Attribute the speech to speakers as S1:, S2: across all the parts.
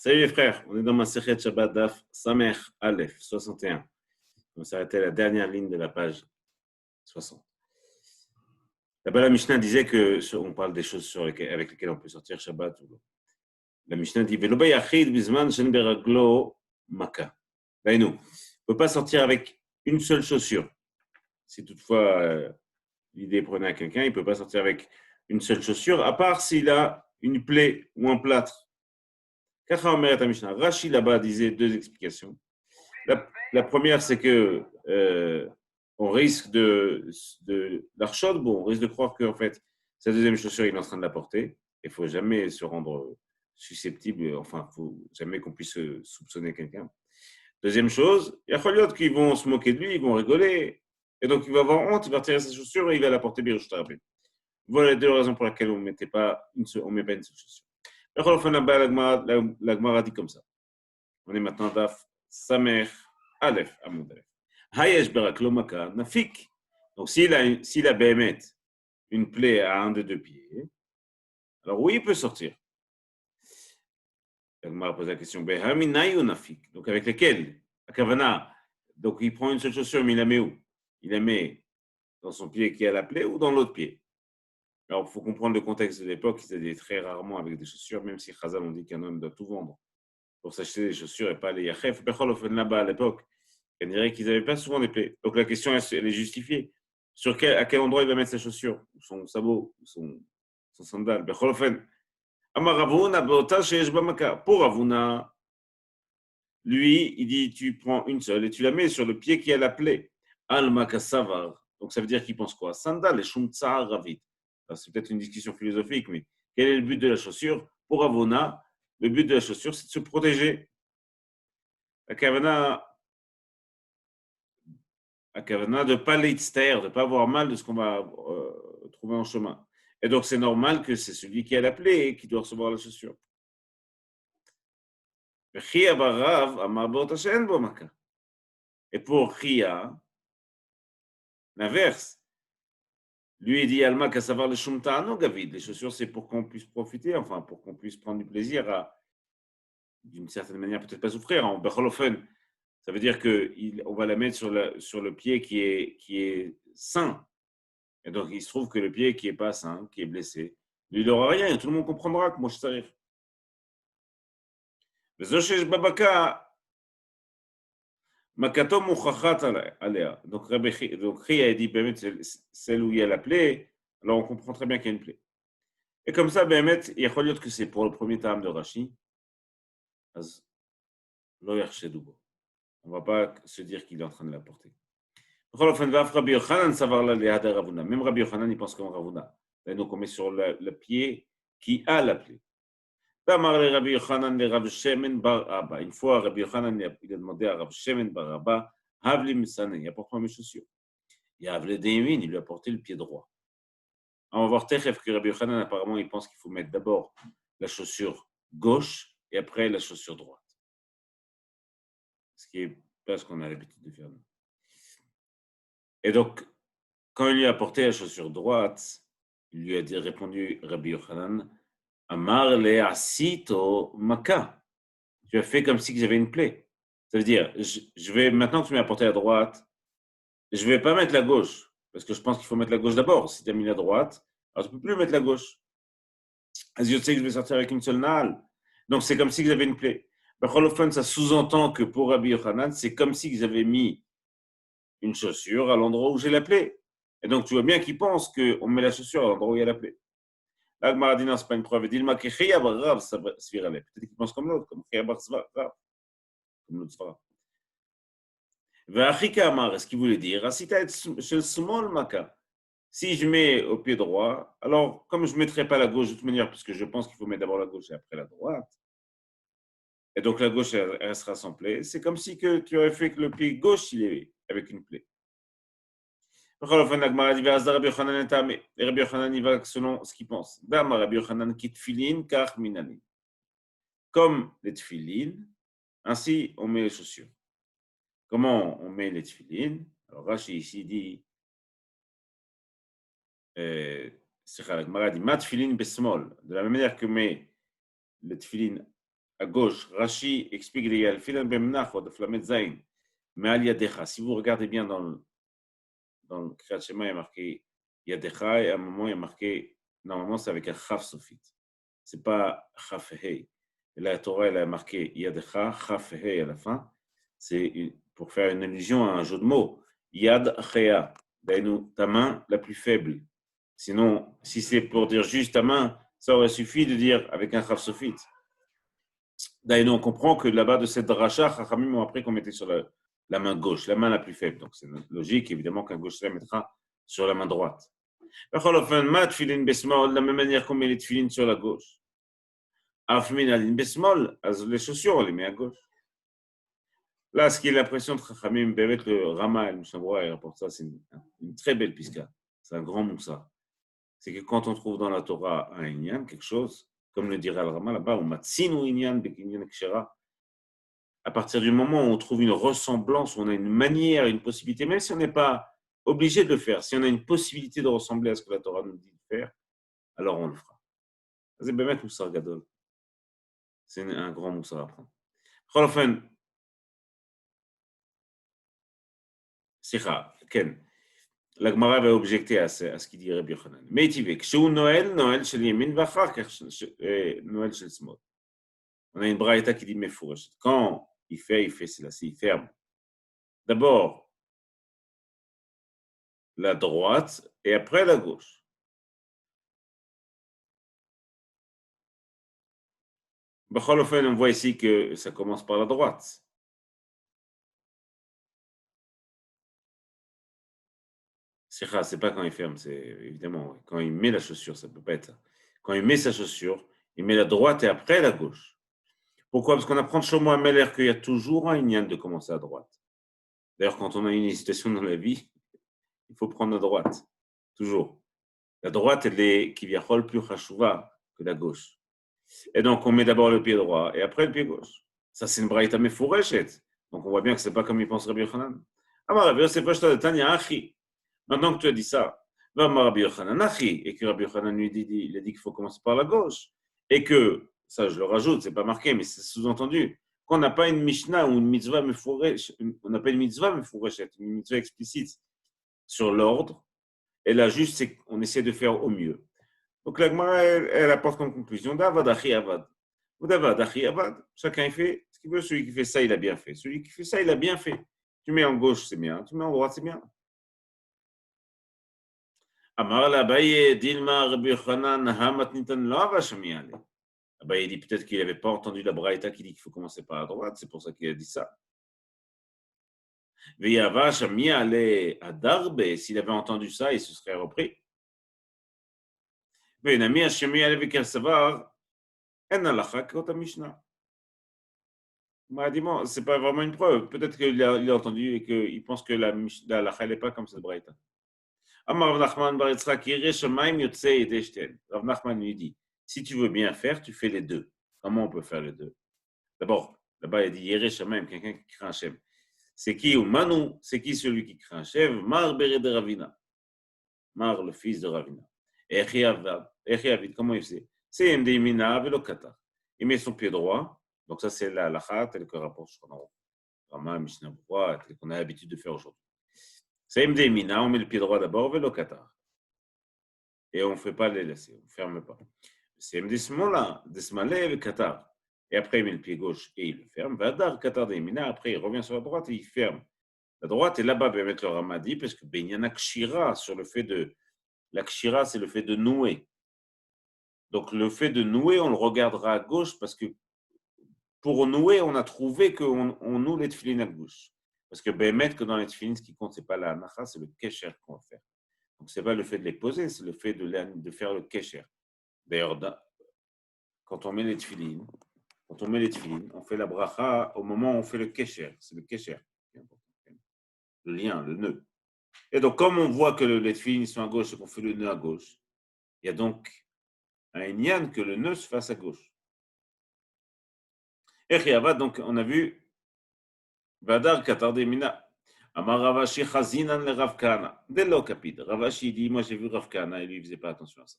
S1: Salut les frères, on est dans Masechet Shabbat Daf Samer Aleph 61. On s'est arrêté à la dernière ligne de la page 60. Là-bas, la Mishnah disait on parle des choses avec lesquelles on peut sortir Shabbat. La Mishnah dit Velo bayachid bizman shen beraglo maka. Là, nous, on ne peut pas sortir avec une seule chaussure. Si toutefois l'idée prenait à quelqu'un, il ne peut pas sortir avec une seule chaussure, à part s'il a une plaie ou un plâtre. Rashi là-bas disait deux explications. La première, c'est que on risque l'archod, on risque de croire qu'en fait, sa deuxième chaussure, il est en train de la porter. Il ne faut jamais se rendre susceptible, enfin, il ne faut jamais qu'on puisse soupçonner quelqu'un. Deuxième chose, il y a Kholiot qui vont se moquer de lui, ils vont rigoler, et donc il va avoir honte, il va retirer sa chaussure et il va la porter bien. Voilà les deux raisons pour lesquelles on ne met pas une seule chaussure. La Gemara dit comme ça. On est maintenant Daf Samer Aleph Amoud Aleph. Hayesh Beraklo Maka Nafik. Donc s'il a Béhémet une plaie à un des deux pieds, alors oui, il peut sortir. La Gemara pose la question Behaminayu Nafik. Donc avec lesquels Akavana. Donc il prend une seule chaussure, mais il la met où? Il la met dans son pied qui a la plaie ou dans l'autre pied? Alors, il faut comprendre le contexte de l'époque, ils étaient très rarement avec des chaussures, même si Chazal on dit qu'un homme doit tout vendre pour s'acheter des chaussures et pas les yachef. Là-bas, à l'époque, on dirait qu'ils n'avaient pas souvent des plaies. Donc, la question, elle est justifiée. À quel endroit il va mettre sa chaussure, ou son sabot, ou son sandal? Pour Ravuna, lui, il dit, tu prends une seule et tu la mets sur le pied qui a la plaie. Al-Maka Savar. Donc, ça veut dire qu'il pense quoi? Sandal et Shumtsa Ravit. C'est peut-être une discussion philosophique, mais quel est le but de la chaussure? Pour Ravuna, le but de la chaussure, c'est de se protéger. La kavana de ne pas l'extérieur, de ne pas avoir mal de ce qu'on va trouver en chemin. Et donc, c'est normal que c'est celui qui a la plaie qui doit recevoir la chaussure. Et pour Chia, l'inverse. Lui, il dit Alma qu'à savoir le shumta no gavid. Les chaussures, c'est pour qu'on puisse profiter, enfin, pour qu'on puisse prendre du plaisir à, d'une certaine manière, peut-être pas souffrir. En Becholofen, ça veut dire qu'on va la mettre sur le pied qui est sain. Et donc, il se trouve que le pied qui n'est pas sain, qui est blessé, lui, il n'aura rien. Et tout le monde comprendra que moi, je t'arrive. Makato mouchachat aléa. Donc, Ria a dit, celle où il y a la plaie, alors on comprend très bien qu'il y a une plaie. Et comme ça, Béhémet, il y a que c'est pour le premier tam de Rashi. On ne va pas se dire qu'il est en train de la porter. Même Rabbi Yochanan, il pense comme Ravuna. Donc, on met sur le pied qui a la plaie. Une fois, Rabbi Yochanan il a demandé à Rav Shemen bar Abba, Havli Misané, apporte-moi mes chaussures. Il a il lui a porté le pied droit. On va voir Techef que Rabbi Yochanan, apparemment, il pense qu'il faut mettre d'abord la chaussure gauche et après la chaussure droite. Ce qui n'est pas ce qu'on a l'habitude de faire. Et donc, quand il lui a porté la chaussure droite, il lui a répondu Rabbi Yochanan, Amar le asito maka. Tu as fait comme si j'avais une plaie. Ça veut dire, je vais, maintenant que tu m'as apporté la droite, je ne vais pas mettre la gauche, parce que je pense qu'il faut mettre la gauche d'abord. Si tu as mis la droite, alors tu ne peux plus mettre la gauche. Je sais que je vais sortir avec une seule nalle. Donc c'est comme si j'avais une plaie. Ça sous-entend que pour Rabbi Yochanan, c'est comme si j'avais mis une chaussure à l'endroit où j'ai la plaie. Et donc tu vois bien qu'il pense qu'on met la chaussure à l'endroit où il y a la plaie. Là, le Maradina, ce n'est pas une preuve. Peut-être qu'il pense comme l'autre, comme l'autre Svara. V'achika amar, est-ce qu'il voulait dire, chez small maka. Si je mets au pied droit, alors comme je ne mettrai pas la gauche de toute manière, puisque je pense qu'il faut mettre d'abord la gauche et après la droite, et donc la gauche elle restera sans plaie, c'est comme si que tu aurais fait que le pied gauche il est avec une plaie. Et Rabbi Yochanan il va selon ce qu'il pense. Comme les tefilines, ainsi on met les chaussures. Comment on met les tefilines? Alors Rashi ici dit, de la même manière que met le tefilin à gauche. Rashi explique les Yalfilan Bemnach ou de Flamet Zain. Mais al Yadecha. Si vous regardez bien dans le Kriyat Shema, il y a marqué Yadecha et à un moment, il y a marqué, normalement, c'est avec un Chaf Sofit. Ce n'est pas Chaf Hei. Et la Torah, elle a marqué Yadecha, Chaf Hei à la fin. C'est pour faire une allusion à un jeu de mots. Yad Chea. Ta main la plus faible. Sinon, si c'est pour dire juste ta main, ça aurait suffi de dire avec un Chaf Sofit. D'ailleurs, on comprend que là-bas, de cette dracha, Chachamim ont appris qu'on mettait sur la main gauche, la main la plus faible. Donc, c'est logique, évidemment, qu'un gaucher mettra sur la main droite. De la même manière qu'on met les tefilines sur la gauche. Les chaussures, on les met à gauche. Là, ce qui est l'impression de Chachamim, le Rama et le Mishnah il rapporte ça, c'est une très belle pisca. C'est un grand moussa. C'est que quand on trouve dans la Torah un inyan, quelque chose, comme le dira le Rama là-bas, à partir du moment où on trouve une ressemblance, où on a une manière, une possibilité, même si on n'est pas obligé de le faire, si on a une possibilité de ressembler à ce que la Torah nous dit de faire, alors on le fera. C'est Bémet Moussar Gadol. C'est un grand moussar à prendre. Enfin, Sikha, Ken. La Gemara va objecter à ce qu'il dit Rabbi Yochanan. Mais tu veux que chez Noël chez Yemin va faire Noël chez Smod. On a une braïta qui dit Mefourash. Quand il fait, c'est là, il ferme. D'abord la droite et après la gauche. On voit ici que ça commence par la droite. C'est pas quand il ferme, c'est évidemment quand il met la chaussure, ça peut pas être ça. Quand il met sa chaussure, il met la droite et après la gauche. Pourquoi? Parce qu'on apprend de Shlomo HaMelech qu'il y a toujours un inyan de commencer à droite. D'ailleurs, quand on a une hésitation dans la vie, il faut prendre la droite. Toujours. La droite, elle est qui vient plus chachouva que la gauche. Et donc, on met d'abord le pied droit et après le pied gauche. Ça, c'est une braïta mefourachet. Donc, on voit bien que c'est pas comme il pense Rabbi Yochanan. Rabbi Yosef de Tanya Achi. Maintenant que tu as dit ça, Rabbi Yochanan Achi, et que Rabbi Yochanan lui dit, il a dit qu'il faut commencer par la gauche, et que, ça je le rajoute, c'est pas marqué, mais c'est sous-entendu, qu'on n'a pas une Mishnah ou une mitzvah mefourachet, on n'a pas une mitzvah mefourachet, une mitzvah explicite sur l'ordre, et là, juste, c'est qu'on essaie de faire au mieux. Donc, la Gemara, elle apporte comme conclusion d'avad, achi, avad. Ou d'avad, achi, avad. Chacun fait ce qu'il veut. Celui qui fait ça, il a bien fait. Celui qui fait ça, il a bien fait. Tu mets en gauche, c'est bien. Tu mets en droite, c'est bien. Amar la Abaye, Dilma, Rabbi Yochanan, Hamat Nitan, Lava Shamiale. Abaye dit peut-être qu'il n'avait pas entendu la braïta qui dit qu'il faut commencer par la droite. C'est pour ça qu'il a dit ça. Veyava Shamiale, Adarbe, s'il avait entendu ça, il se serait repris. Venami Shamiale avec Savar. En halakha kota Mishnah. C'est pas vraiment une preuve. Peut-être qu'il a entendu et qu'il pense que la halakha n'est pas comme cette braïta. Amar Rav Nachman bar Yitzchak yireh shamayim yotzei yedei shten. Rav Nachman lui dit, si tu veux bien faire, tu fais les deux. Comment on peut faire les deux? D'abord, là-bas il dit yireh shamayim, quelqu'un qui craint Hashem. C'est qui ou Manu? C'est qui celui qui craint Hashem? Mar beret de Ravina. Mar, le fils de Ravina. Echi Avid, comment il fait? C'est Mdemina velo kata. Il met son pied droit, donc ça c'est la halakha, tel que rapporte Rama, Mishnah Berurah, tel qu'on a l'habitude de faire aujourd'hui. C'est Mdemina, on met le pied droit d'abord, velo kata. Et on ne fait pas les laisser, on ne ferme pas. C'est Mdesmola, Desmale ve kata. Et après il met le pied gauche et il le ferme. Vadar kata demina, après il revient sur la droite et il ferme. La droite est là-bas, bien mettre le Rama dit, parce que il y a un kshira sur le fait de. La kshira, c'est le fait de nouer. Donc, le fait de nouer, on le regardera à gauche parce que pour nouer, on a trouvé qu'on noue les tefilines à gauche. Parce que que dans les tefilines, ce qui compte, ce n'est pas la hanacha, c'est le kesher qu'on va faire. Donc, ce n'est pas le fait de les poser, c'est le fait de faire le kesher. D'ailleurs, quand on met les tefilines, on fait la bracha au moment où on fait le kesher. C'est le kesher. Le lien, le nœud. Et donc, comme on voit que les tefilines sont à gauche et qu'on fait le nœud à gauche, il y a donc un inyan que le nœud se fasse à gauche. Donc on a vu Vadar Katar Mina. Amar Ravashi Chazinan le Rav Kana. Dès le capide, Ravashi dit moi j'ai vu Rav Kana et lui il faisait pas attention à ça.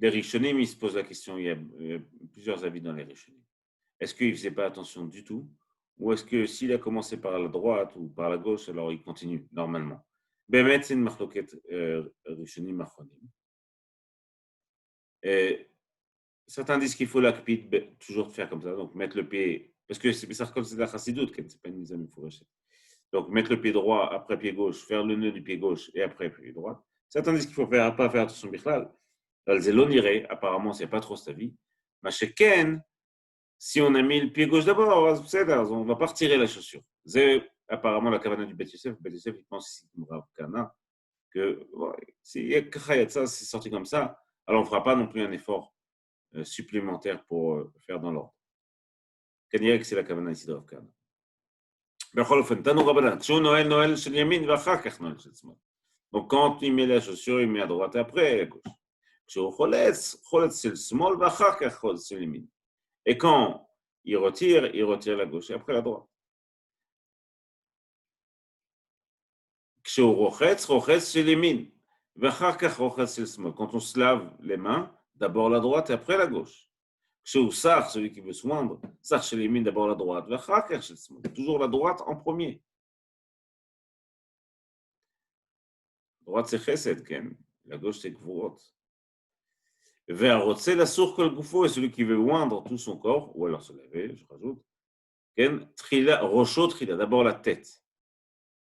S1: les Rishonim, ils se posent la question, il y a plusieurs avis dans les Rishonim. Est-ce qu'il ne faisait pas attention du tout? Ou est-ce que s'il a commencé par la droite ou par la gauche, alors il continue normalement? Bémet, c'est une marloquette Rishonim Achronim. Et certains disent qu'il faut l'akpid, toujours faire comme ça, donc mettre le pied, parce que c'est de la chassidoute, c'est pas une mise à fourrachette. Donc mettre le pied droit après pied gauche, faire le nœud du pied gauche et après pied droit. Certains disent qu'il ne faut pas faire attention bichlal. Al-Zelon irait, apparemment, c'est pas trop sa vie. Mais chez Ken, si on a mis le pied gauche d'abord, on ne va pas retirer la chaussure. C'est apparemment la cavana du Beth Yosef. Beth Yosef, il pense ici, que si c'est sorti comme ça, alors on ne fera pas non plus un effort supplémentaire pour faire dans l'ordre. Kanière que c'est la cavana ici de Rav Kana. Donc quand il met la chaussure, il met à droite et après à gauche. Et quand il retire la gauche et après la droite. Quand on se lave les mains, d'abord la droite et après la gauche. Celui qui veut se moindre, d'abord la droite, toujours la droite en premier. La droite c'est chesed, la gauche c'est gvurot. Ve'arotse la sourd kol gufo, et celui qui veut oindre tout son corps, ou alors se laver, je rajoute, rocho trila, d'abord la tête,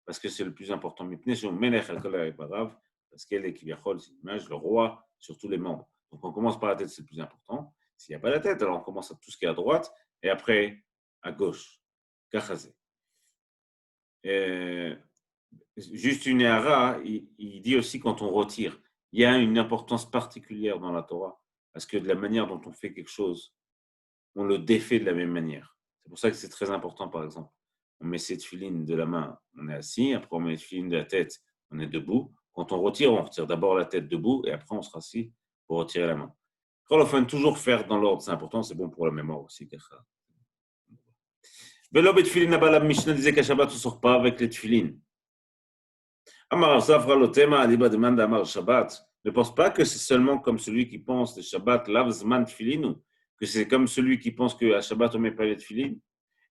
S1: parce que c'est le plus important. Parce qu'elle est kiviachol, c'est l'image, le roi, sur tous les membres. Donc on commence par la tête, c'est le plus important. S'il n'y a pas la tête, alors on commence à tout ce qui est à droite, et après à gauche. Kachazé. Juste une hara, il dit aussi quand on retire, il y a une importance particulière dans la Torah, parce que de la manière dont on fait quelque chose, on le défait de la même manière. C'est pour ça que c'est très important, par exemple. On met cette filine de la main, on est assis, après on met cette filine de la tête, on est debout. Quand on retire d'abord la tête debout et après on se rassit pour retirer la main. Enfin, toujours faire dans l'ordre, c'est important, c'est bon pour la mémoire aussi. Velo betfilin, là-bas, la Mishnah disait qu'à Shabbat, on ne sort pas avec les tfilines. Amar Safra Lotema, Aliba demande à Amar Shabbat. Ne pense pas que c'est seulement comme celui qui pense le Shabbat, Lavzman Tfilinu, que c'est comme celui qui pense qu'à Shabbat, on ne met pas les tfilines.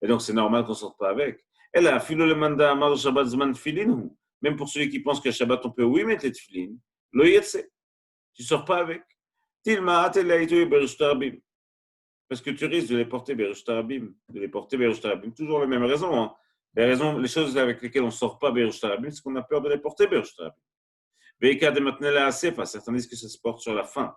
S1: Et donc, c'est normal qu'on ne sorte pas avec. Et là, Philo le manda Amar Shabbat Zman Tfilinu. Même pour celui qui pense qu'à Shabbat, on peut, oui, mettre les tfilines. Lo yetse. Tu ne sors pas avec. Tilma atelaitu berishtarabim. Parce que tu risques de les porter berishtarabim. De les porter berishtarabim. Toujours les mêmes raisons. Hein. Les choses avec lesquelles on ne sort pas berishtarabim, c'est qu'on a peur de les porter berishtarabim. Veika de maintenant la sefa. Certains disent que ça se porte sur la fin.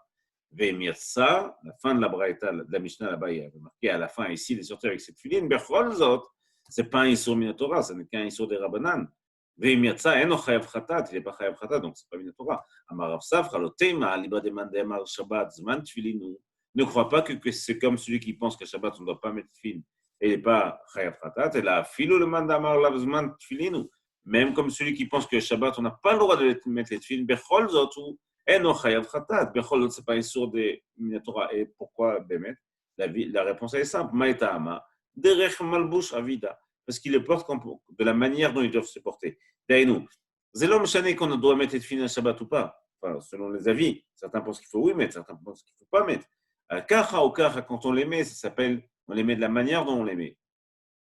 S1: Vemirsa, la fin de la braïta, de la Mishnah là-bas, il y a marqué à la fin ici, il est sorti avec cette filine. Becholzot, ce n'est pas un Issour Minatora, ce n'est qu'un Issour des Rabbanan. Vemirsa, eno chayav chatat, il n'est pas chayav chatat, donc ce n'est pas Minatora. Amarav Safra, l'otema, aliba demande Amar Shabbat, zman tfilinu. Ne crois pas que c'est comme celui qui pense que Shabbat, on ne doit pas mettre film. Et il n'est pas chayav chatat, et là, filo le manda Amar lav zman tfilinu. Même comme celui qui pense que Shabbat, on n'a pas le droit de mettre les tfilin, becholzot, ou Eno chayav chatat, becholzot, ce n'est pas un Issour des Minatora. Et pourquoi Bémet? La réponse est simple. Maïtama, derech malbush avida. Parce qu'ils le portent de la manière dont ils doivent se porter. D'ailleurs, c'est l'homme chané qu'on doit mettre les filles à Shabbat ou pas. Enfin, selon les avis. Certains pensent qu'il faut oui mettre, certains pensent qu'il ne faut pas mettre. Kacha ou kacha, quand on les met, ça s'appelle, on les met de la manière dont on les met.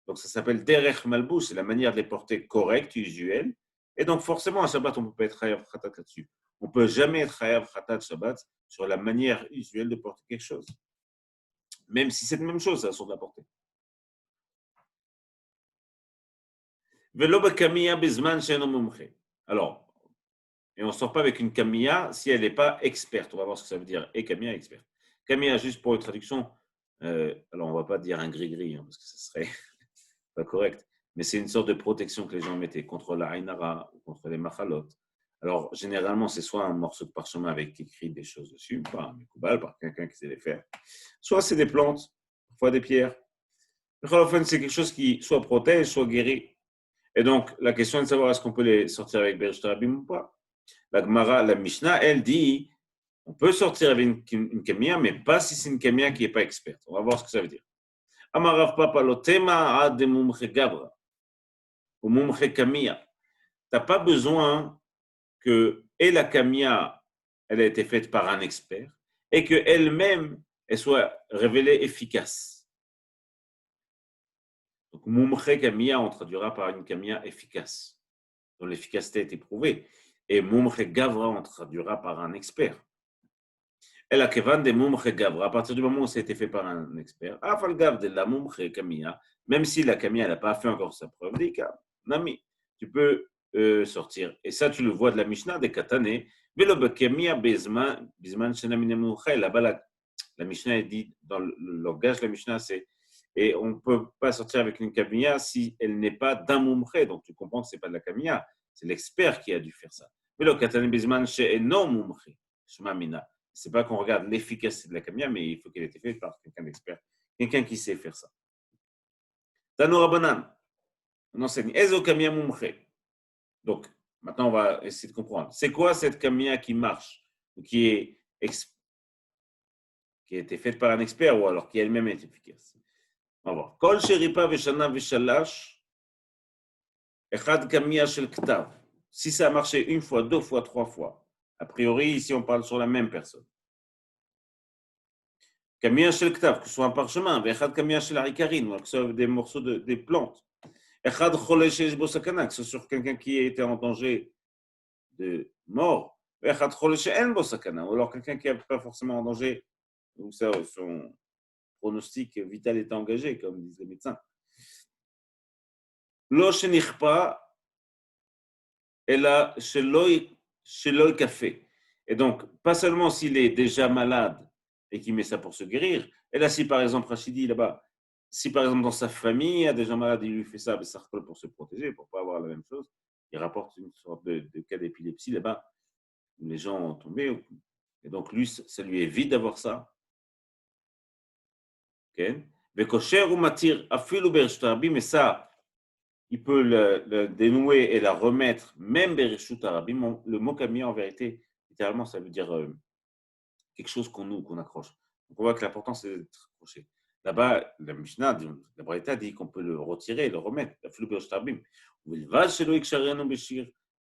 S1: Donc ça s'appelle derech malbush, c'est la manière de les porter correcte, usuelle. Et donc forcément, à Shabbat, on ne peut pas être chayav chatat là-dessus. On ne peut jamais être chayav chatat Shabbat sur la manière usuelle de porter quelque chose. Même si c'est la même chose, ça, sur de la portée. Alors, et on ne sort pas avec une Kamiya si elle n'est pas experte. On va voir ce que ça veut dire. Et Kamiya experte. Kamiya, juste pour une traduction, alors on ne va pas dire un gris-gris, hein, parce que ce serait pas correct, mais c'est une sorte de protection que les gens mettaient contre la Ainara ou contre les Machalot. Alors, généralement, c'est soit un morceau de parchemin avec écrit des choses dessus, pas un Mekoubal, par quelqu'un qui sait les faire, soit c'est des plantes, parfois des pierres. C'est quelque chose qui soit protège, soit guérit. Et donc, la question est de savoir est-ce qu'on peut les sortir avec Beresh Tarabim ou pas. La Gemara, la Mishnah, elle dit on peut sortir avec une Kamiya, mais pas si c'est une Kamiya qui n'est pas experte. On va voir ce que ça veut dire. Amarav Papa, lotema ad mumche gabra, ou mumche Kamiya. Tu n'as pas besoin que, et la Kamiya, elle a été faite par un expert, et qu'elle-même, elle soit révélée efficace. Donc, Mumche Kamiya, on traduira par une Kamiya efficace, dont l'efficacité est éprouvée. Et Mumche Gavra, on traduira par un expert. Et la Kevan de Mumche Gavra, à partir du moment où ça a été fait par un expert, Afal Gav de la Mumche Kamiya, même si la Kamiya n'a pas fait encore sa preuve, dit Nami, tu peux sortir. Et ça, tu le vois de la Mishnah des Katane. Là-bas, la Mishnah dit, dans le langage de la Mishnah, c'est et on ne peut pas sortir avec une Kamiya si elle n'est pas d'un Mumche. Donc tu comprends que ce n'est pas de la Kamiya, c'est l'expert qui a dû faire ça. Mais le Katane Bizman chez non Mumche, Shema Mina. Ce n'est pas qu'on regarde l'efficacité de la Kamiya, mais il faut qu'elle ait été faite par quelqu'un d'expert, quelqu'un qui sait faire ça. Tano Rabbanan, on enseigne Ezo Kamiya Mumche. Donc, maintenant, on va essayer de comprendre. C'est quoi cette Kamiya qui marche, ou qui a été faite par un expert, ou alors qui elle-même est efficace? On va voir. Kol sheripa veshana veshalash, echad Kamiya shel ktav. Si ça a marché une fois, deux fois, trois fois, a priori, ici, on parle sur la même personne. Kamiya shel ktav, que ce soit un parchemin, echad Kamiya shel harikarin, ou que ce soit des morceaux des plantes. Echad chole sheyesh bo sakana, que ce soit sur quelqu'un qui était en danger de mort. Echad chole she'en bo sakana, ou alors quelqu'un qui n'est pas forcément en danger, ou son pronostic vital est engagé, comme disent les médecins. Lo shenichpa, ela sheloy café. Et donc, pas seulement s'il est déjà malade et qu'il met ça pour se guérir, et là, si par exemple, Rachidi, là-bas, si par exemple dans sa famille, il y a des gens malades, il lui fait ça, pour se protéger, pour ne pas avoir la même chose, il rapporte une sorte de cas d'épilepsie là-bas, où les gens ont tombé, et donc lui, ça lui évite d'avoir ça. Okay? Mais ça, il peut le dénouer et la remettre, même Bereshut Arabim. Le mot Kamiya, en vérité, littéralement, ça veut dire quelque chose qu'on accroche. Donc on voit que l'important, c'est d'être accroché. Là-bas, la Mishnah, la Braïta dit qu'on peut le retirer et le remettre.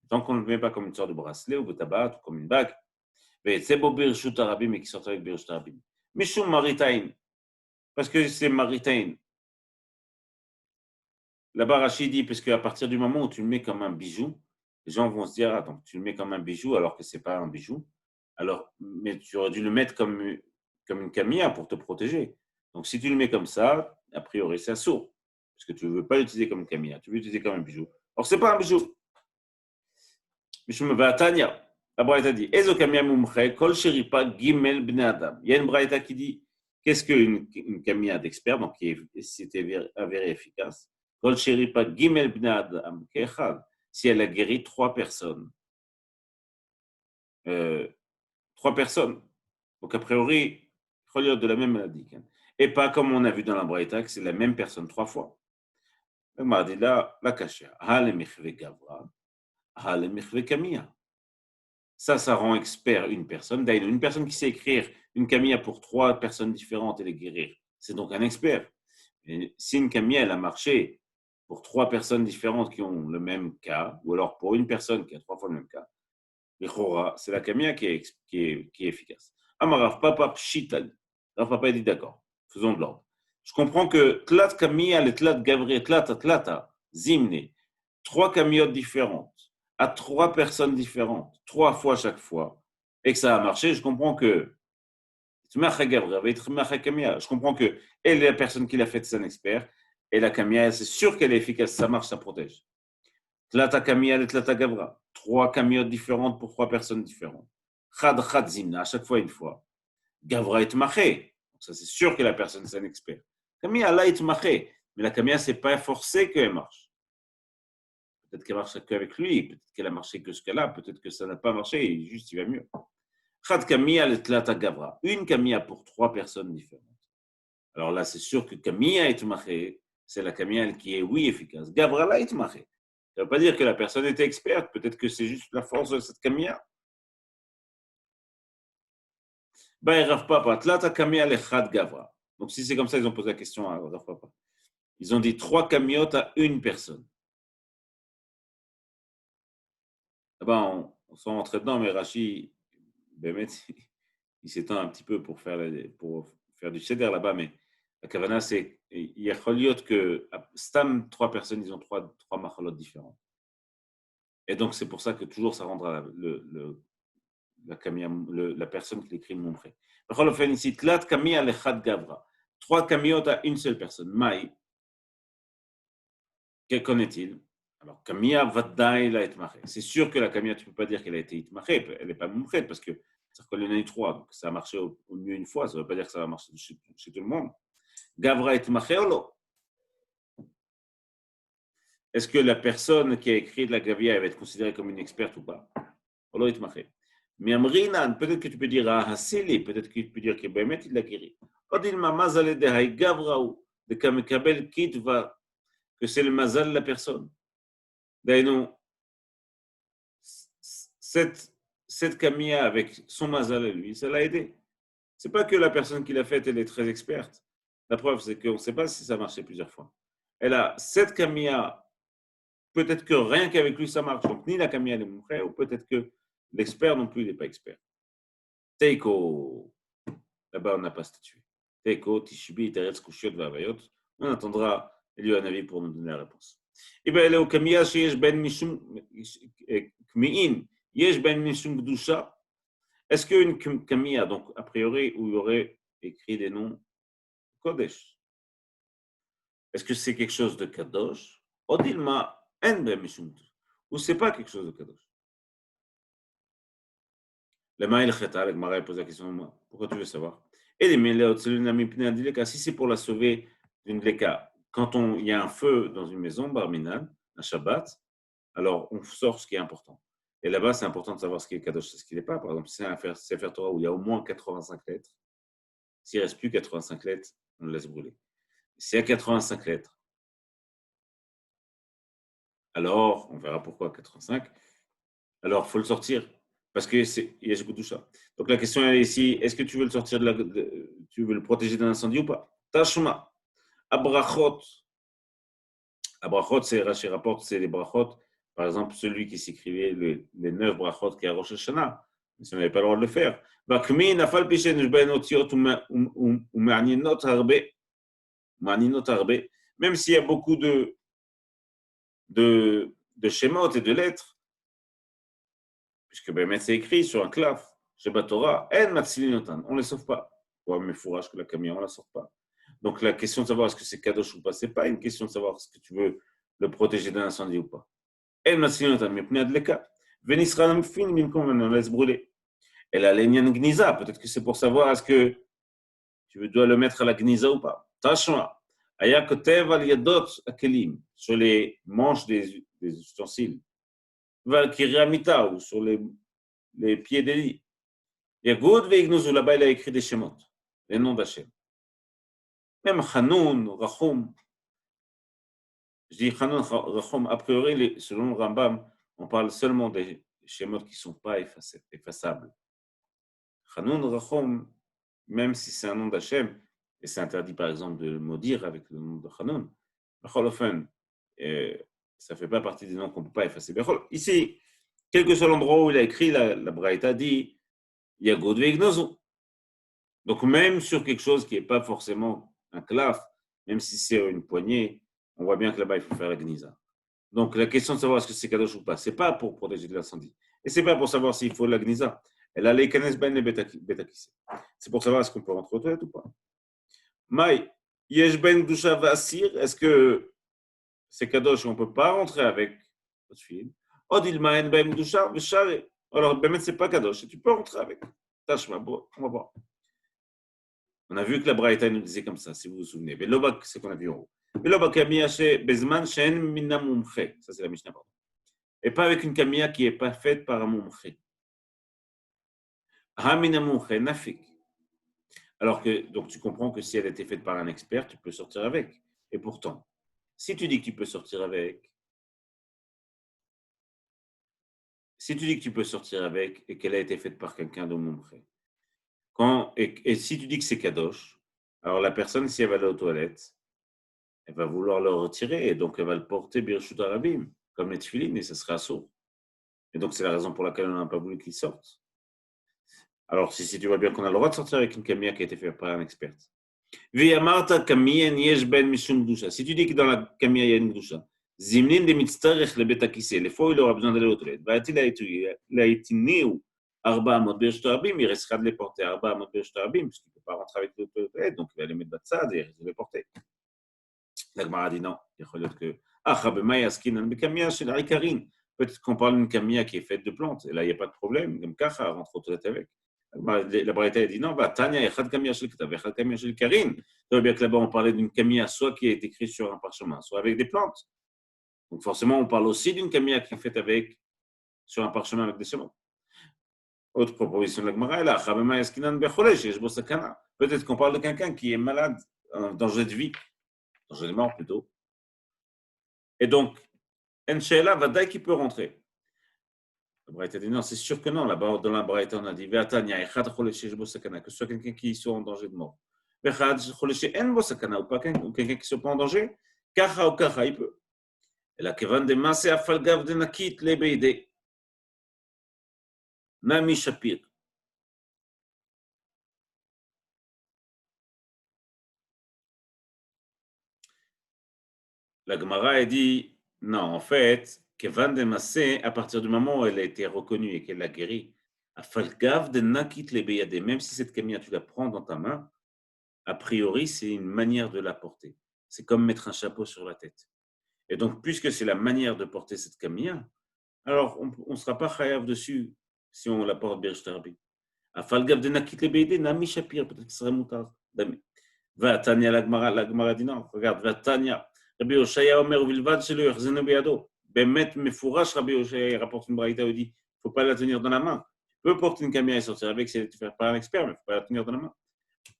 S1: Tant qu'on ne le met pas comme une sorte de bracelet ou de tabac ou comme une bague. Mais c'est beau Bereshut Arabim et qui sort avec Bereshut Arabim. Mishum Maritain, parce que c'est Maritain. Là-bas, Rachid dit, parce qu'à partir du moment où tu le mets comme un bijou, les gens vont se dire, ah, donc tu le mets comme un bijou alors que ce n'est pas un bijou. Alors, mais tu aurais dû le mettre comme une Kamiya pour te protéger. Donc, si tu le mets comme ça, a priori, c'est assourd. Parce que tu ne veux pas l'utiliser comme une Kamiya, tu veux l'utiliser comme un bijou. Alors, ce n'est pas un bijou. Mishum Vatania, la Braïta dit, Ezo Kamiya Mumche, Kol Sheripa Gimel Bne Adam. Il y a une Braïta qui dit, qu'est-ce qu'une Kamiya d'expert, donc qui était avérée efficace. Kol Sheripa Gimel Bne Adam, Kechad. Si elle a guéri trois personnes. Trois personnes. Donc, a priori, il faut de la même maladie. Et pas comme on a vu dans la Braïta, que c'est la même personne trois fois. Donc, on dit là, la cachère. Gavra, Kamiya. Ça rend expert une personne. D'ailleurs, une personne qui sait écrire une Kamiya pour trois personnes différentes et les guérir, c'est donc un expert. Et si une Kamiya, elle a marché pour trois personnes différentes qui ont le même cas, ou alors pour une personne qui a trois fois le même cas, c'est la Kamiya qui est efficace. Amarav Papa Pshita. Rav Papa dit d'accord, faisons de l'ordre. Je comprends que Tlat Kamiya, le Tlat Gavri, Tlata, Zimne, trois Kamiyot différentes, à trois personnes différentes, trois fois chaque fois, et que ça a marché, je comprends que je comprends que elle est la personne qui l'a fait, c'est un expert, et la Kamiya, c'est sûr qu'elle est efficace, ça marche, ça protège. Tlata Kamiya et Tlata Gavra. Trois Kamiyot différentes pour trois personnes différentes. Chad Zimna, à chaque fois une fois. Gavra et Maché. Ça, c'est sûr que la personne, c'est un expert. Kamiya, là, et Maché. Mais la Kamiya, c'est pas forcé qu'elle marche. Peut-être qu'elle marche qu'avec lui. Peut-être qu'elle a marché que ce qu'elle a. Peut-être que ça n'a pas marché. Et juste, il va mieux. Chad Kamiya et Tlata Gavra. Une Kamiya pour trois personnes différentes. Alors là, c'est sûr que Kamiya et Maché, c'est la Kamiya qui est, oui, efficace. Gavra, là, et Maché. Ça ne veut pas dire que la personne était experte, peut-être que c'est juste la force de cette Kamiya. Donc si c'est comme ça, ils ont posé la question à Rav Papa. Ils ont dit trois Kamiyot à une personne. Là-bas, on s'en rentrait dedans, mais Rashi, il s'étend un petit peu pour faire du seder là-bas, mais la kavana, c'est, il y a choliot que, stam, 3 personnes, ils ont trois machalot différents. Et donc, c'est pour ça que toujours ça rendra la personne qui l'écrit montré. Bechol ofen, ici, tlat kamia lechad gavra. 3 kamiot à une seule personne. Maï, qu'en est-il? Alors, kamia vaddaï la itmaché. C'est sûr que la kamia, tu ne peux pas dire qu'elle a été itmaché, elle n'est pas montrée, parce que c'est-à-dire qu'il y en a eu 3, donc ça a marché au mieux une fois, ça ne veut pas dire que ça va marcher chez tout le monde. Gavra itmaché ou non? Est-ce que la personne qui a écrit de la gavia va être considérée comme une experte ou pas? Olo itmaché. Mais Amrinan, peut-être que tu peux dire à Hassili, peut-être que tu peux dire que Bémet, il l'a guéri. Odil ma mazal de hay gavraou, de kamekabel kitva, que c'est le mazal de la personne. D'ailleurs, cette Camilla avec son mazal à lui, ça l'a aidé. C'est pas que la personne qui l'a faite, elle est très experte. La preuve, c'est qu'on ne sait pas si ça marchait plusieurs fois. Elle a cette Camilla, peut-être que rien qu'avec lui, ça marche. Donc, ni la Camilla n'est mon frère, ou peut-être que l'expert non plus, il n'est pas expert. Teiko, là-bas, on n'a pas statué. Teiko, Tishibi, Teretz, Kushiot, Vavayot. On attendra, il y a un avis pour nous donner la réponse. Et bien, elle est au Camilla, chez Ben Mishum, Kmi'in, Yesh Ben Mishum Gdusha. Est-ce qu'une Camilla, donc a priori, où il y aurait écrit des noms Kodesh, est-ce que c'est quelque chose de Kadosh? Odilma en Ben Mishum, ou c'est pas quelque chose de Kadosh? Le Maïl Kheta, le Gemara pose la question, pourquoi tu veux savoir? Et les Méléot, si c'est pour la sauver d'une Leka, quand il y a un feu dans une maison, Barminan, un Shabbat, alors on sort ce qui est important. Et là-bas, c'est important de savoir ce qui est Kadosh et ce qui n'est pas. Par exemple, si c'est un Sefer Torah où il y a au moins 85 lettres, s'il ne reste plus 85 lettres, on le laisse brûler. S'il y a 85 lettres, alors, on verra pourquoi 85, alors il faut le sortir, parce qu'il y a ce Gudusha. Donc la question est ici, est-ce que tu veux le sortir tu veux le protéger d'un incendie ou pas? Tashma, Abrachot. Abrachot, c'est Rashi rapporte, c'est les brachot. Par exemple, celui qui s'écrivait les 9 brachot qui a Rosh Hashanah, mais si on n'avait pas le droit de le faire. Bakmi, nafal pishen, jben otiot, ou ma'aninot harbe. Même s'il y a beaucoup de schémas et de lettres, puisque ben, c'est écrit sur un clav, Sheba Torah, en matsilinotan, on ne les sauve pas. Ouais, mais fourrage que la camion, on ne la sort pas. Donc la question de savoir est-ce que c'est kadosh ou pas, ce n'est pas une question de savoir est-ce que tu veux le protéger d'un incendie ou pas. En matsilinotan, mais pnei adleka. Venisra fin, mimkom, on laisse brûler. Et la lénian gniza, peut-être que c'est pour savoir est-ce que tu dois le mettre à la gniza ou pas. Tashma. Aya kotev al yadot akelim, sur les manches des ustensiles. Valkyriamita, ou sur les pieds des lits. Yagoud veignouzou, là-bas, il a écrit des shemot, les noms d'Hachem. Même Hanoun, Rachum. Je dis Hanoun, Rachum, a priori, selon le Rambam, on parle seulement des shemot qui ne sont pas effaçables. Hanoun, Rachum, même si c'est un nom d'Hachem, et c'est interdit par exemple de le maudire avec le nom de Hanoun, ça ne fait pas partie des noms qu'on ne peut pas effacer. Ici, quel que soit l'endroit où il a écrit, la Braïta dit Yagod veignouzou. Donc, même sur quelque chose qui n'est pas forcément un claf, même si c'est une poignée, on voit bien que là-bas, il faut faire la gnisa. Donc, la question de savoir est-ce que c'est kadosh ou pas, ce n'est pas pour protéger de l'incendie. Et ce n'est pas pour savoir s'il faut la gnisa. Elle a les kanes ben les betakissé. C'est pour savoir est-ce qu'on peut rentrer aux toilettes ou pas. Maï, yesh ben dusha vasir, est-ce que c'est kadosh, on ne peut pas rentrer avec votre fille? Odil ma'en ben dusha v'share. Alors, ben, ce n'est pas kadosh, tu peux rentrer avec. Tashma, bon, on va voir. On a vu que la Braïta nous disait comme ça, si vous vous souvenez. C'est qu'on a vu en haut. Ça, c'est la Mishnah. Et pas avec une camilla qui n'est pas faite par un mumche. Alors que, donc tu comprends que si elle a été faite par un expert, tu peux sortir avec. Et pourtant, si tu dis que tu peux sortir avec, et qu'elle a été faite par quelqu'un de mumche, et si tu dis que c'est kadosh, alors la personne, si elle va aller aux toilettes, elle va vouloir le retirer, et donc elle va le porter birshut arabim, comme les tefilines, et ça sera sourd. Et donc c'est la raison pour laquelle on n'a pas voulu qu'il sorte. Alors, si tu vois bien qu'on a le droit de sortir avec une camia qui a été faite par un expert. Viamarta kamiyen yesh ben mishum gdusha. Si tu dis que dans la camia il y a une gdusha, zimnin de mitzarech le betakise, les fois où il aura besoin d'aller aux toilettes, va-t-il laïtineu arba amot bershto abim, il restera de les porter arba amot bershto abim, puisqu'il ne peut pas rentrer avec les toilettes, donc il va les mettre batsad et il reste de les porter. La Gemara dit non, il faut que peut-être qu'on parle d'une camia qui est faite de plantes, et là il n'y a pas de problème, même Kacha rentre aux toilettes avec. La Braïta dit non, Tanya, Echad Kamia Shel Ketav, Echad Kamia Shel Karin. Ça veut bien que là-bas on parlait d'une camia soit qui est écrite sur un parchemin, soit avec des plantes. Donc forcément on parle aussi d'une camia qui est faite avec, sur un parchemin avec des semences. Autre proposition de la Gemara est là, peut-être qu'on parle de quelqu'un qui est malade, en danger de vie, danger de mort plutôt. Et donc, Enshela, Vadaï qui peut rentrer. La Braïta dit non, c'est sûr que non. Là-bas, dans la Braïta, on a dit que ce soit quelqu'un qui soit en danger de mort. Ou quelqu'un qui ne soit pas en danger, Kacha ou Kacha, il peut. Et la Kevan de Masse Afalgav de Nakit Lebeide. Nami Shapir. La Gemara a dit non, en fait, Kevan de Masse, à partir du moment où elle a été reconnue et qu'elle l'a guérie, Afalgav de Nakit Lebeide, même si cette camia, tu la prends dans ta main, a priori, c'est une manière de la porter. C'est comme mettre un chapeau sur la tête. Et donc, puisque c'est la manière de porter cette camia, alors on ne sera pas chayav dessus si on la porte Birch Tarbi. Afalgav de Nakit Lebeide, Nami Shapir, peut-être que ce serait moutard. Va Tanya, la Gemara dit non, regarde, va Tanya. Rabbi Oshaya Omer Vilvad Shelo Yachzenu Beyado. Bemet Mefourash, Rabbi Oshaya rapporte une braïta où dit il ne faut pas la tenir dans la main. Tu peux porter une camia et sortir avec, c'est faire par un expert, mais il ne faut pas la tenir dans la main.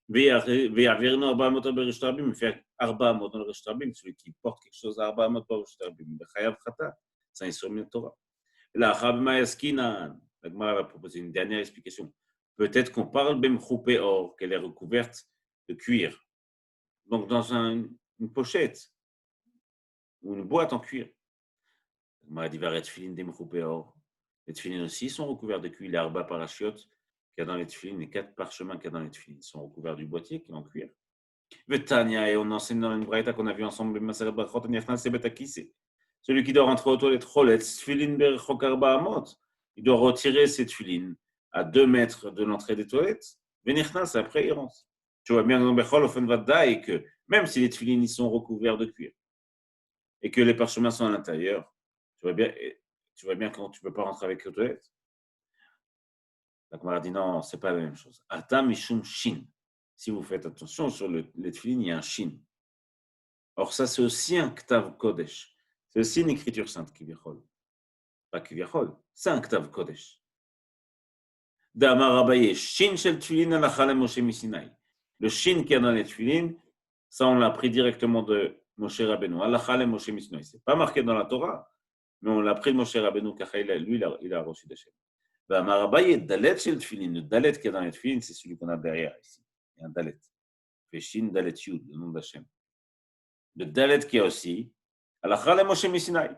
S1: ויעבירנו 400 ברשת רבים, לפי 400 ברשת רבים, celui qui porte quelque chose à 400 ברשת רבים, בחייב חטא, c'est un איסור מן התורה. לאחר במה יסקינן, la Gemara va proposer une dernière explication. Peut-être qu'on parle במחופי or, qu'elle est recouverte de cuir, donc dans une pochette ou une boîte en cuir. La Gemara dit va tefilin des מחופי or. Les tefilin aussi sont recouverts de cuir, les arba parachiotes qu'il y a dans les tefilin, les 4 parchemins qu'il y a dans les tefilin sont recouverts du boîtier qui est en cuir. Vetania, et on enseigne dans une braïta qu'on a vu ensemble, celui qui doit rentrer aux toilettes, il doit retirer ses tefilin à 2 mètres de l'entrée des toilettes. Venichnas, après il rentre. Tu vois bien dans Bechol, et que même si les tefilin sont recouverts de cuir et que les parchemins sont à l'intérieur, tu vois bien quand tu ne peux pas rentrer avec les toilettes. La Gemara dit non, ce n'est pas la même chose. Ata mishum shin. Si vous faites attention, sur les tefilin, il y a un shin. Or, ça, c'est aussi un ktav kodesh. C'est aussi une écriture sainte, kiviachol. Pas kiviachol, c'est un ktav kodesh. D'Amar Abaye, shin shel tefilin alacha le Moshe Misinai. Le shin qu'il y a dans les tefilin, ça, on l'a pris directement de Moshe Rabbeinu. Alacha le Moshe Misinai. Ce n'est pas marqué dans la Torah, mais on l'a pris de Moshe Rabbeinu, car lui, il a reçu d'Hachem. D'Amar Abaye, dalet shel tefilin. Le dalet qu'il y a dans les tefilin, c'est celui qu'on a derrière ici. Il y a un dalet. Feshin dalet yud, le nom d'Hachem. Le dalet qu'il y a aussi, Alacha le Moshe Misinai.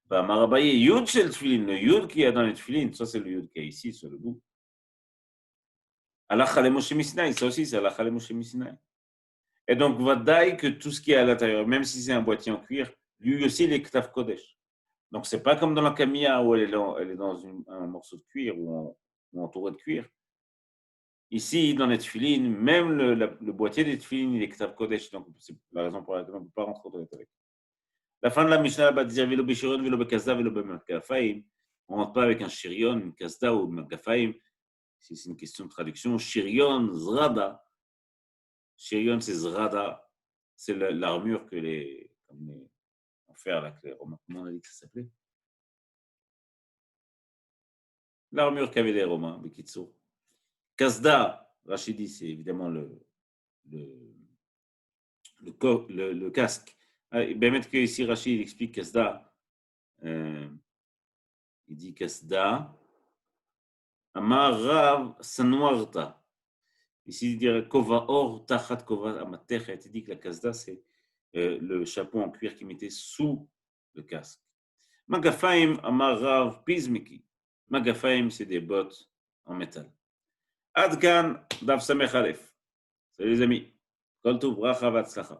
S1: D'Amar Abaye, yud shel tefilin. Le yud qu'il y a dans les tefilin, ça c'est le yud qui est ici, sur le bout. Alacha le Moshe Misinai, ça aussi c'est Alacha le Moshe Misinai. Et donc, vadaï que tout ce qui est à l'intérieur, même si c'est un boîtier en cuir, lui aussi il est ktav kodesh. Donc, c'est pas comme dans la camia où elle est dans un morceau de cuir ou entouré de cuir. Ici, dans les tefilin, même le boîtier des tefilin, il est ktav kodesh. Donc, c'est la raison pour laquelle on ne peut pas rentrer au toilette avec. La fin de la Mishnah va dire velo beshirion, velo bekazda, velo bemerkafaim. On ne rentre pas avec un shirion, une kazda ou merkafaim. Si c'est une question de traduction, shirion, zrada. Shirion, c'est zrada. C'est l'armure que les en fer, là, les Romains. Comment on a dit que ça s'appelait? L'armure qu'avaient les Romains, Bekitso. Kazda, Rachidi, c'est évidemment le casque. Ben, mettre que ici, Rachid explique Kazda. Il dit Kazda. Amar Rav Sanwarta. Ici, il dirait Kova Or Tachat Kova Amatechet. Il dit que la Kazda, c'est le chapeau en cuir qu'il mettait sous le casque. Magafaim Amar Rav Pizmiki. Magafaim, c'est des bottes en métal. עד כאן דף ס"א. Salut les amis. Kol tov, bracha, v'atzlacha.